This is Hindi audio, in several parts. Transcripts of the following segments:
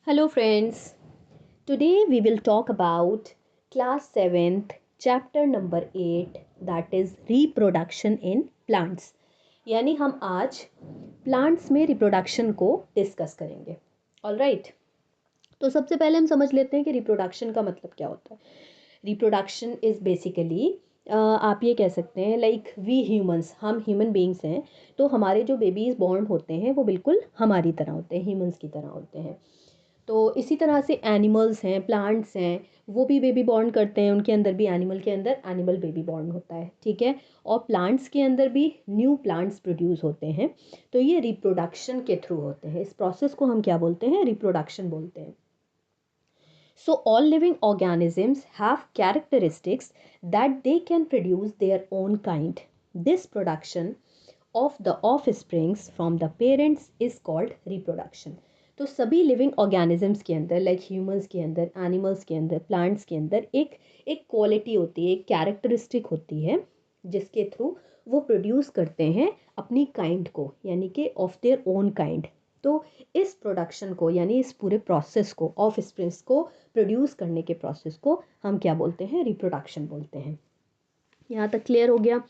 Hello friends. Today we will talk about class 7th chapter number 8 that is reproduction in plants. यानी हम आज प्लांट्स में रिप्रोडक्शन को डिस्कस करेंगे. ऑलराइट. तो सबसे पहले हम समझ लेते हैं कि रिप्रोडक्शन का मतलब क्या होता है. रिप्रोडक्शन इज़ बेसिकली आप ये कह सकते हैं लाइक वी ह्यूमंस, हम ह्यूमन बींग्स हैं, तो हमारे जो बेबीज़ बॉर्न होते हैं वो बिल्कुल हमारी तरह होते हैं, ह्यूमंस की तरह होते हैं. तो इसी तरह से एनिमल्स हैं, प्लांट्स हैं, वो भी बेबी बॉर्न करते हैं, उनके अंदर भी एनिमल के अंदर एनिमल बेबी बॉर्न होता है, ठीक है. और प्लांट्स के अंदर भी न्यू प्लांट्स प्रोड्यूस होते हैं. तो ये रिप्रोडक्शन के थ्रू होते हैं. इस प्रोसेस को हम क्या बोलते हैं? रिप्रोडक्शन बोलते हैं. So all living organisms have characteristics that they can produce their own kind. This production of the offsprings from the parents is called reproduction. तो सभी लिविंग ऑर्गेनिजम्स के अंदर लाइक ह्यूमंस के अंदर, एनिमल्स के अंदर, प्लांट्स के अंदर एक एक क्वालिटी होती है, एक कैरेक्टरिस्टिक होती है जिसके थ्रू वो प्रोड्यूस करते हैं अपनी काइंड को, यानी कि ऑफ देयर ओन काइंड. तो इस प्रोडक्शन को यानी इस पूरे प्रोसेस को, ऑफ स्प्रिंग्स को प्रोड्यूस करने के प्रोसेस को हम क्या बोलते हैं? रिप्रोडक्शन बोलते हैं. यहाँ तक क्लियर हो गया.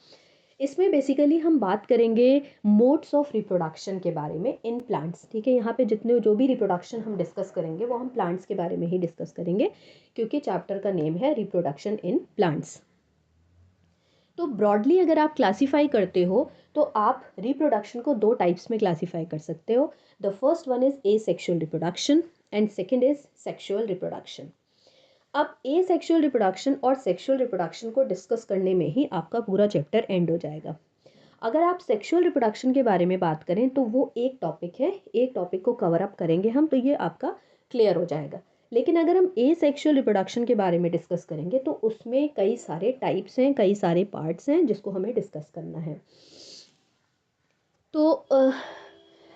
इसमें बेसिकली हम बात करेंगे मोड्स ऑफ रिप्रोडक्शन के बारे में इन प्लांट्स. ठीक है, यहाँ पे जितने जो भी रिप्रोडक्शन हम डिस्कस करेंगे वो हम प्लांट्स के बारे में ही डिस्कस करेंगे, क्योंकि चैप्टर का नेम है रिप्रोडक्शन इन प्लांट्स. तो ब्रॉडली अगर आप क्लासीफाई करते हो तो आप रिप्रोडक्शन को दो टाइप्स में क्लासीफाई कर सकते हो. The first one is a sexual reproduction and second is sexual reproduction. अब ए सेक्शुअल रिप्रोडक्शन और सेक्शुअल रिप्रोडक्शन को डिस्कस करने में ही आपका पूरा चैप्टर एंड हो जाएगा. अगर आप सेक्शुअल रिप्रोडक्शन के बारे में बात करें तो वो एक टॉपिक है, एक टॉपिक को कवर अप करेंगे हम, तो ये आपका क्लियर हो जाएगा. लेकिन अगर हम ए सेक्शुअल रिप्रोडक्शन के बारे में डिस्कस करेंगे तो उसमें कई सारे टाइप्स हैं, कई सारे पार्ट्स हैं जिसको हमें डिस्कस करना है. तो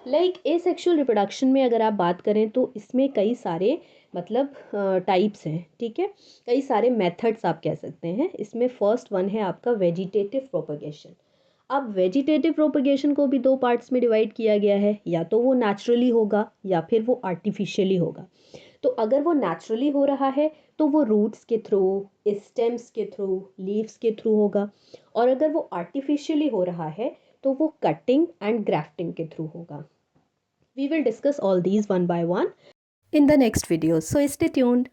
लाइक ए सेक्शुअल रिप्रोडक्शन में अगर आप बात करें तो इसमें कई सारे मतलब टाइप्स हैं, ठीक है, कई सारे मेथड्स आप कह सकते हैं. इसमें फर्स्ट वन है आपका वेजिटेटिव प्रोपगेशन. अब वेजिटेटिव प्रोपगेशन को भी दो पार्ट्स में डिवाइड किया गया है, या तो वो नेचुरली होगा या फिर वो आर्टिफिशियली होगा. तो अगर वो नेचुरली हो रहा है तो वो रूट्स के थ्रू, स्टेम्स के थ्रू, लीव्स के थ्रू होगा. और अगर वो आर्टिफिशियली हो रहा है तो वो कटिंग एंड ग्राफ्टिंग के थ्रू होगा. We will discuss all these one by one in the next video. So stay tuned.